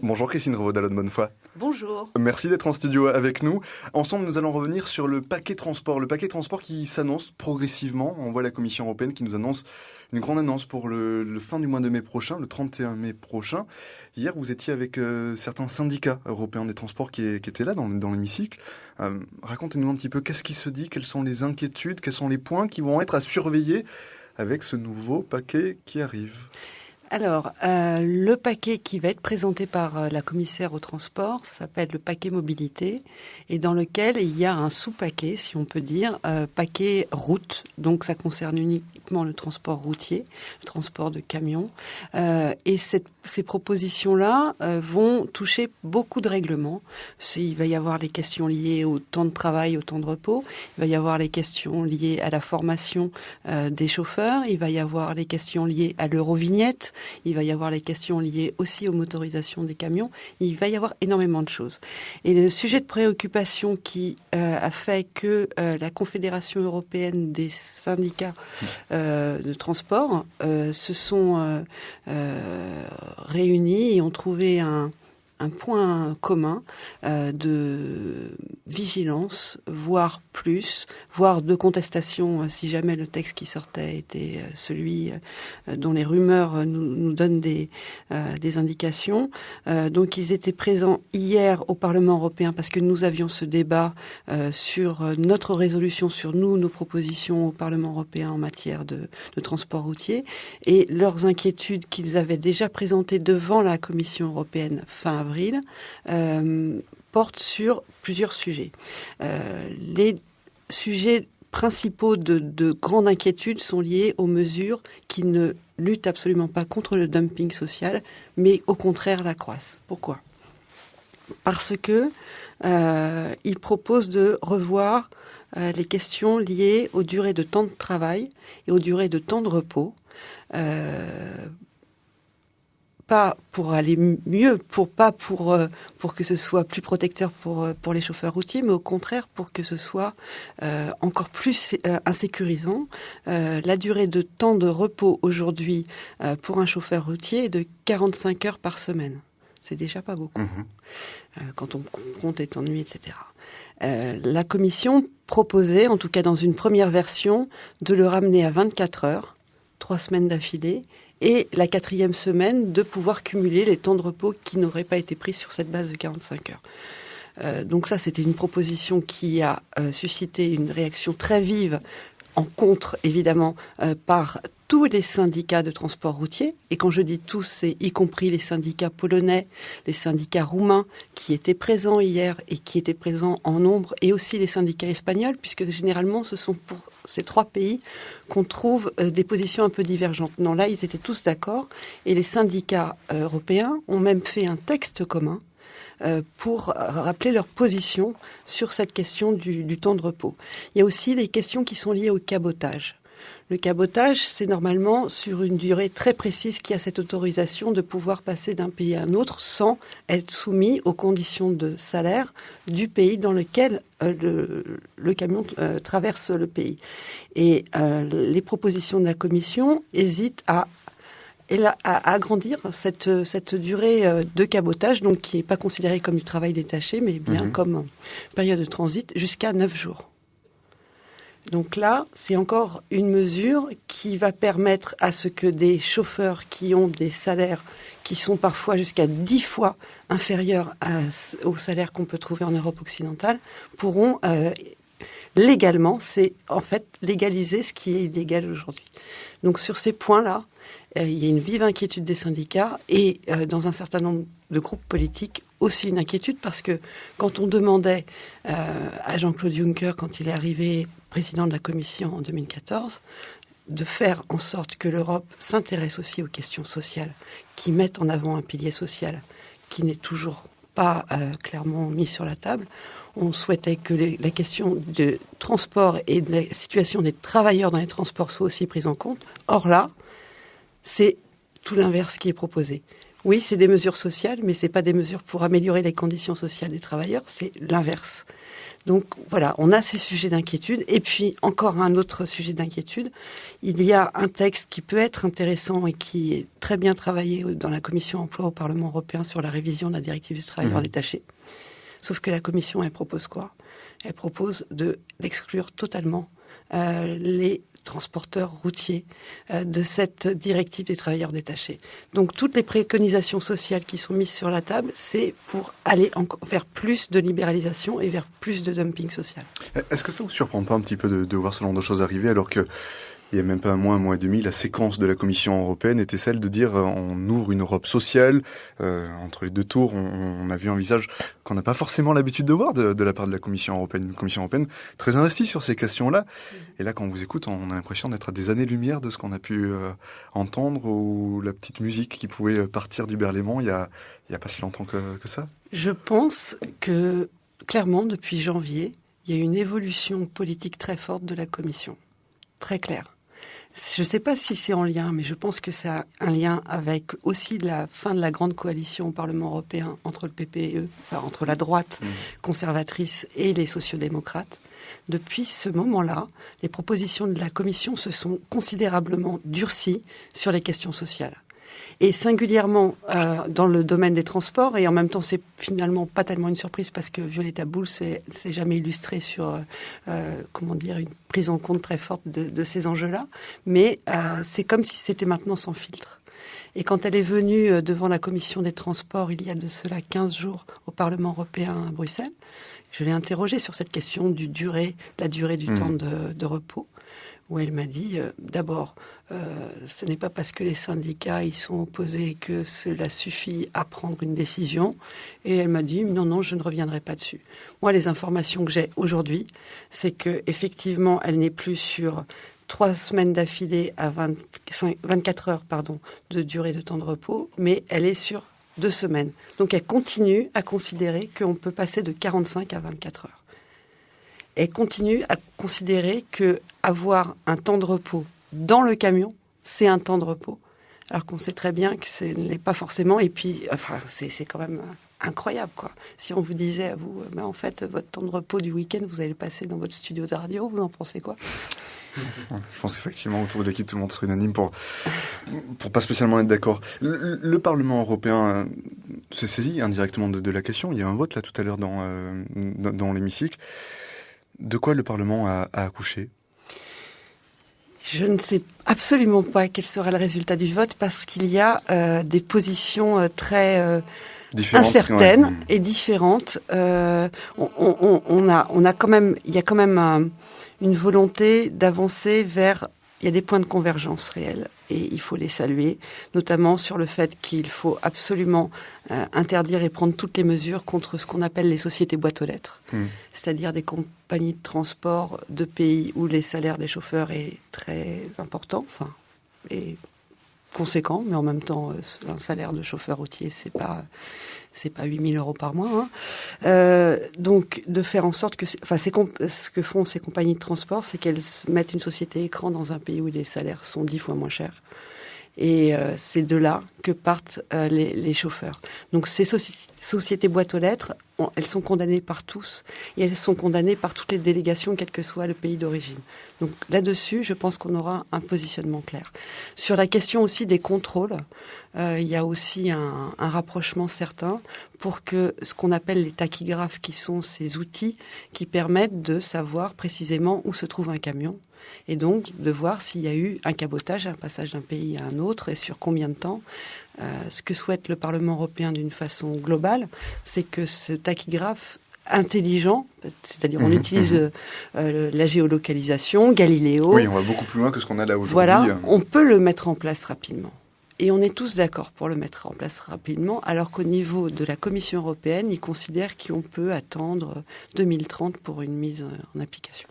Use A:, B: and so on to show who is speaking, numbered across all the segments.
A: Bonjour Christine Revaud-Dallon de Bonnefoy.
B: Bonjour.
A: Merci d'être en studio avec nous. Ensemble, nous allons revenir sur le paquet transport. Le paquet transport qui s'annonce progressivement. On voit la Commission européenne qui nous annonce une grande annonce pour le fin du mois de mai prochain, le 31 mai prochain. Hier, vous étiez avec certains syndicats européens des transports qui étaient là dans l'hémicycle. Racontez-nous un petit peu qu'est-ce qui se dit, quelles sont les inquiétudes, quels sont les points qui vont être à surveiller avec ce nouveau paquet qui arrive.
B: Alors, le paquet qui va être présenté par la commissaire au transport, ça s'appelle le paquet mobilité, et dans lequel il y a un sous-paquet, si on peut dire, paquet route. Donc, ça concerne uniquement le transport routier, le transport de camions. Et ces propositions-là vont toucher beaucoup de règlements. Il va y avoir les questions liées au temps de travail, au temps de repos. Il va y avoir les questions liées à la formation des chauffeurs. Il va y avoir les questions liées à l'Eurovignette. Il va y avoir les questions liées aussi aux motorisations des camions. Il va y avoir énormément de choses. Et le sujet de préoccupation qui a fait que la Confédération européenne des syndicats de transport se sont réunis et ont trouvé un point commun de vigilance, voire plus, voire de contestation si jamais le texte qui sortait était celui dont les rumeurs nous donnent des indications. Donc ils étaient présents hier au Parlement européen parce que nous avions ce débat sur notre résolution, sur nos propositions au Parlement européen en matière de transport routier, et leurs inquiétudes qu'ils avaient déjà présentées devant la Commission européenne fin avril, porte sur plusieurs sujets. Les sujets principaux de grande inquiétude sont liés aux mesures qui ne luttent absolument pas contre le dumping social, mais au contraire l'accroissent. Pourquoi ? Parce que ils proposent de revoir les questions liées aux durées de temps de travail et aux durées de temps de repos. Pas pour aller mieux, pour que ce soit plus protecteur pour les chauffeurs routiers, mais au contraire pour que ce soit encore plus insécurisant. La durée de temps de repos aujourd'hui pour un chauffeur routier est de 45 heures par semaine. C'est déjà pas beaucoup. Quand on compte les temps de nuit, etc. La Commission proposait, en tout cas dans une première version, de le ramener à 24 heures, 3 semaines d'affilée, et la 4e semaine, de pouvoir cumuler les temps de repos qui n'auraient pas été pris sur cette base de 45 heures. Donc ça, c'était une proposition qui a suscité une réaction très vive, en contre, évidemment, par tous les syndicats de transport routier. Et quand je dis tous, c'est y compris les syndicats polonais, les syndicats roumains qui étaient présents hier et qui étaient présents en nombre, et aussi les syndicats espagnols, puisque généralement, ce sont pour ces 3 pays qu'on trouve des positions un peu divergentes. Non, là, ils étaient tous d'accord, et les syndicats européens ont même fait un texte commun pour rappeler leur position sur cette question du temps de repos. Il y a aussi les questions qui sont liées au cabotage. Le cabotage, c'est normalement sur une durée très précise qui a cette autorisation de pouvoir passer d'un pays à un autre sans être soumis aux conditions de salaire du pays dans lequel le camion traverse le pays. Et les propositions de la Commission hésitent à agrandir cette durée de cabotage, donc qui n'est pas considérée comme du travail détaché, mais bien comme période de transit, jusqu'à 9 jours. Donc là, c'est encore une mesure qui va permettre à ce que des chauffeurs qui ont des salaires qui sont parfois jusqu'à 10 fois inférieurs au salaire qu'on peut trouver en Europe occidentale pourront légalement, c'est en fait légaliser ce qui est illégal aujourd'hui. Donc sur ces points-là, il y a une vive inquiétude des syndicats et dans un certain nombre de groupes politiques aussi une inquiétude, parce que quand on demandait à Jean-Claude Juncker, quand il est arrivé président de la Commission en 2014, de faire en sorte que l'Europe s'intéresse aussi aux questions sociales, qui mettent en avant un pilier social qui n'est toujours pas clairement mis sur la table. On souhaitait que la question de transport et de la situation des travailleurs dans les transports soit aussi prise en compte. Or là, c'est tout l'inverse qui est proposé. Oui, c'est des mesures sociales, mais c'est pas des mesures pour améliorer les conditions sociales des travailleurs, c'est l'inverse. Donc voilà, on a ces sujets d'inquiétude. Et puis, encore un autre sujet d'inquiétude, il y a un texte qui peut être intéressant et qui est très bien travaillé dans la Commission emploi au Parlement européen sur la révision de la directive du travailleur détaché. Sauf que la Commission, elle propose quoi ? Elle propose d'exclure totalement les transporteurs routiers de cette directive des travailleurs détachés. Donc toutes les préconisations sociales qui sont mises sur la table, c'est pour aller vers plus de libéralisation et vers plus de dumping social.
A: Est-ce que ça vous surprend pas un petit peu de voir ce genre de choses arriver alors que il n'y a même pas un mois et demi, la séquence de la Commission européenne était celle de dire on ouvre une Europe sociale. Entre les deux tours, on a vu un visage qu'on n'a pas forcément l'habitude de voir de la part de la Commission européenne. Une Commission européenne très investie sur ces questions-là. Et là, quand on vous écoute, on a l'impression d'être à des années-lumière de ce qu'on a pu entendre ou la petite musique qui pouvait partir du Berlaymont il y a pas si longtemps que ça.
B: Je pense que, clairement, depuis janvier, il y a une évolution politique très forte de la Commission. Très claire. Je ne sais pas si c'est en lien, mais je pense que ça a un lien avec aussi la fin de la grande coalition au Parlement européen entre le PPE, enfin entre la droite conservatrice et les sociodémocrates. Depuis ce moment-là, les propositions de la Commission se sont considérablement durcies sur les questions sociales. Et singulièrement dans le domaine des transports, et en même temps c'est finalement pas tellement une surprise parce que Violeta Bulc s'est jamais illustrée sur une prise en compte très forte de ces enjeux-là, mais c'est comme si c'était maintenant sans filtre. Et quand elle est venue devant la commission des transports il y a de cela 15 jours au Parlement européen à Bruxelles, je l'ai interrogée sur cette question la durée du temps de repos, où elle m'a dit, d'abord, ce n'est pas parce que les syndicats y sont opposés que cela suffit à prendre une décision. Et elle m'a dit, non, je ne reviendrai pas dessus. Moi, les informations que j'ai aujourd'hui, c'est que effectivement, elle n'est plus sur 3 semaines d'affilée à 24 heures de durée de temps de repos, mais elle est sur 2 semaines. Donc, elle continue à considérer qu'on peut passer de 45 à 24 heures. Elle continue à considérer que avoir un temps de repos dans le camion, c'est un temps de repos, alors qu'on sait très bien que ce n'est pas forcément. Et puis, c'est quand même incroyable, quoi. Si on vous disait à vous, en fait, votre temps de repos du week-end, vous allez le passer dans votre studio de radio, vous en pensez quoi ?
A: Je pense effectivement autour de l'équipe, tout le monde serait unanime pour pas spécialement être d'accord. Le Parlement européen s'est saisi indirectement de la question. Il y a un vote là tout à l'heure dans l'hémicycle. De quoi le Parlement a accouché ?
B: Je ne sais absolument pas quel sera le résultat du vote parce qu'il y a des positions très incertaines et différentes. Il y a quand même une volonté d'avancer vers. Il y a des points de convergence réels et il faut les saluer, notamment sur le fait qu'il faut absolument interdire et prendre toutes les mesures contre ce qu'on appelle les sociétés boîtes aux lettres, c'est-à-dire des compagnies de transport de pays où les salaires des chauffeurs est très important, et conséquent, mais en même temps, un salaire de chauffeur routier, c'est pas 8 000 € par mois. Donc, de faire en sorte que... ce que font ces compagnies de transport, c'est qu'elles mettent une société écran dans un pays où les salaires sont 10 fois moins chers. Et c'est de là que partent les chauffeurs. Donc, ces sociétés boîtes aux lettres, elles sont condamnées par tous. Et elles sont condamnées par toutes les délégations, quel que soit le pays d'origine. Donc, là-dessus, je pense qu'on aura un positionnement clair. Sur la question aussi des contrôles, il y a aussi un rapprochement certain pour que ce qu'on appelle les tachygraphes, qui sont ces outils qui permettent de savoir précisément où se trouve un camion, et donc de voir s'il y a eu un cabotage, un passage d'un pays à un autre, et sur combien de temps. Ce que souhaite le Parlement européen d'une façon globale, c'est que ce tachygraphe intelligent, c'est-à-dire on utilise la géolocalisation, Galiléo.
A: Oui, on va beaucoup plus loin que ce qu'on a là aujourd'hui.
B: Voilà, on peut le mettre en place rapidement. Et on est tous d'accord pour le mettre en place rapidement, alors qu'au niveau de la Commission européenne, ils considèrent qu'on peut attendre 2030 pour une mise en application.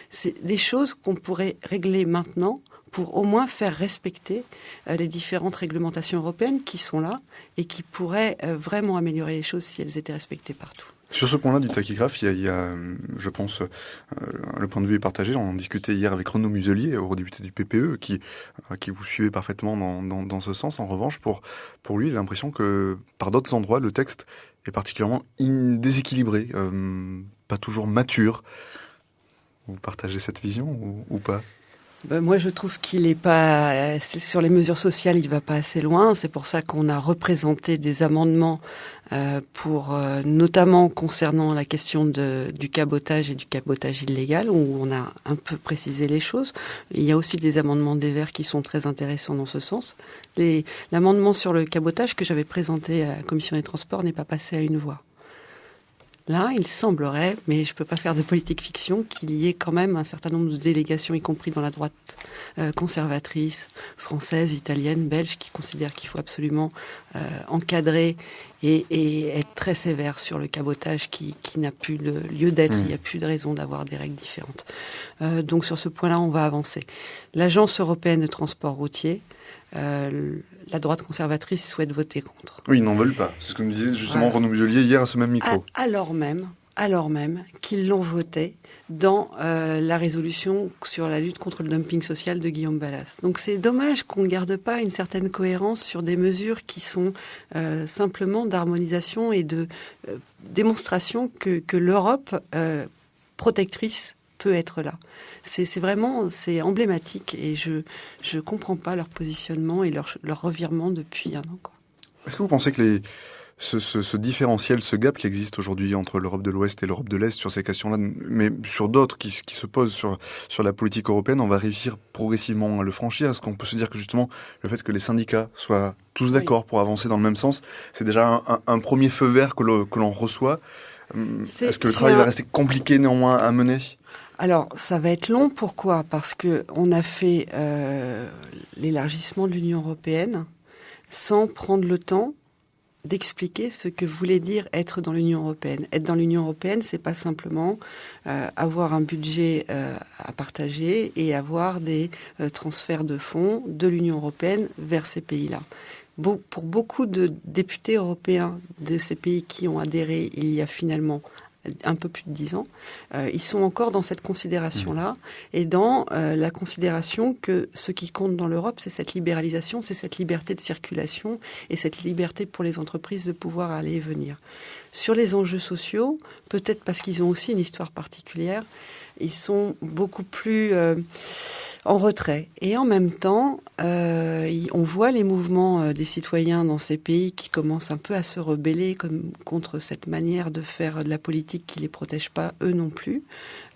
B: C'est des choses qu'on pourrait régler maintenant pour au moins faire respecter les différentes réglementations européennes qui sont là et qui pourraient vraiment améliorer les choses si elles étaient respectées partout.
A: Sur ce point-là du tachygraphe, il y a, je pense, le point de vue est partagé. On en discutait hier avec Renaud Muselier, eurodéputé du PPE, qui vous suivait parfaitement dans ce sens. En revanche, pour lui, il a l'impression que par d'autres endroits, le texte est particulièrement déséquilibré, pas toujours mature. Vous partagez cette vision ou pas ?
B: Moi, je trouve qu'il est pas sur les mesures sociales, il va pas assez loin. C'est pour ça qu'on a représenté des amendements pour notamment concernant la question du cabotage et du cabotage illégal, où on a un peu précisé les choses. Il y a aussi des amendements des Verts qui sont très intéressants dans ce sens. L'amendement sur le cabotage que j'avais présenté à la Commission des Transports n'est pas passé à une voix. Là, il semblerait, mais je ne peux pas faire de politique fiction, qu'il y ait quand même un certain nombre de délégations, y compris dans la droite conservatrice, française, italienne, belge, qui considèrent qu'il faut absolument encadrer et être très sévère sur le cabotage qui n'a plus de lieu d'être. Il n'y a plus de raison d'avoir des règles différentes. Donc sur ce point-là, on va avancer. L'Agence européenne de transport routier, la droite conservatrice souhaite voter contre.
A: Oui, ils n'en veulent pas. C'est ce que nous disait justement Renaud Muselier hier à ce même micro.
B: Alors même qu'ils l'ont voté dans la résolution sur la lutte contre le dumping social de Guillaume Balas. Donc c'est dommage qu'on ne garde pas une certaine cohérence sur des mesures qui sont simplement d'harmonisation et de démonstration que l'Europe protectrice peut être là. C'est vraiment emblématique et je comprends pas leur positionnement et leur revirement depuis un an, quoi.
A: Est-ce que vous pensez que ce différentiel, ce gap qui existe aujourd'hui entre l'Europe de l'Ouest et l'Europe de l'Est sur ces questions-là, mais sur d'autres qui se posent sur la politique européenne, on va réussir progressivement à le franchir? Est-ce qu'on peut se dire que justement le fait que les syndicats soient tous d'accord pour avancer dans le même sens, c'est déjà un premier feu vert que l'on reçoit? Est-ce que le travail va rester compliqué néanmoins à mener?
B: Alors, ça va être long. Pourquoi ? Parce que on a fait l'élargissement de l'Union européenne sans prendre le temps d'expliquer ce que voulait dire être dans l'Union européenne. Être dans l'Union européenne, c'est pas simplement avoir un budget à partager et avoir des transferts de fonds de l'Union européenne vers ces pays-là. Pour beaucoup de députés européens de ces pays qui ont adhéré il y a finalement un peu plus de 10 ans, ils sont encore dans cette considération-là et dans la considération que ce qui compte dans l'Europe, c'est cette libéralisation, c'est cette liberté de circulation et cette liberté pour les entreprises de pouvoir aller et venir. Sur les enjeux sociaux, peut-être parce qu'ils ont aussi une histoire particulière, ils sont beaucoup plus en retrait. Et en même temps, on voit les mouvements des citoyens dans ces pays qui commencent un peu à se rebeller contre cette manière de faire de la politique qui les protège pas, eux non plus.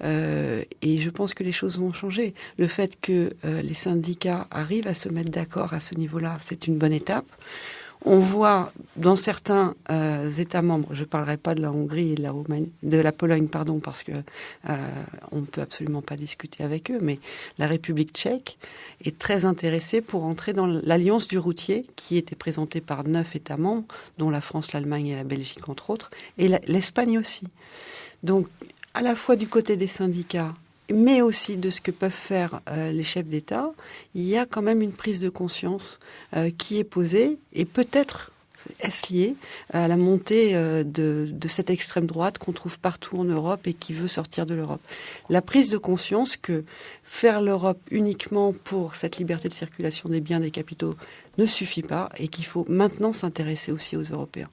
B: Et je pense que les choses vont changer. Le fait que les syndicats arrivent à se mettre d'accord à ce niveau-là, c'est une bonne étape. On voit dans certains États membres, je ne parlerai pas de la Hongrie et de la Pologne, parce que on ne peut absolument pas discuter avec eux, mais la République tchèque est très intéressée pour entrer dans l'alliance du routier qui était présentée par 9 États membres, dont la France, l'Allemagne et la Belgique entre autres, et l'Espagne aussi. Donc à la fois du côté des syndicats, mais aussi de ce que peuvent faire les chefs d'État, il y a quand même une prise de conscience qui est posée, et peut-être est-ce lié à la montée de cette extrême droite qu'on trouve partout en Europe et qui veut sortir de l'Europe. La prise de conscience que faire l'Europe uniquement pour cette liberté de circulation des biens, des capitaux ne suffit pas et qu'il faut maintenant s'intéresser aussi aux Européens.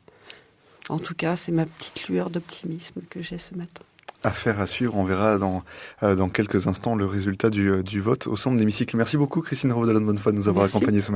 B: En tout cas, c'est ma petite lueur d'optimisme que j'ai ce matin.
A: Affaire à suivre, on verra dans quelques instants le résultat du vote au centre de l'hémicycle. Merci beaucoup Christine Revaud-Dallon-Bonnefoy de nous avoir accompagnés ce matin.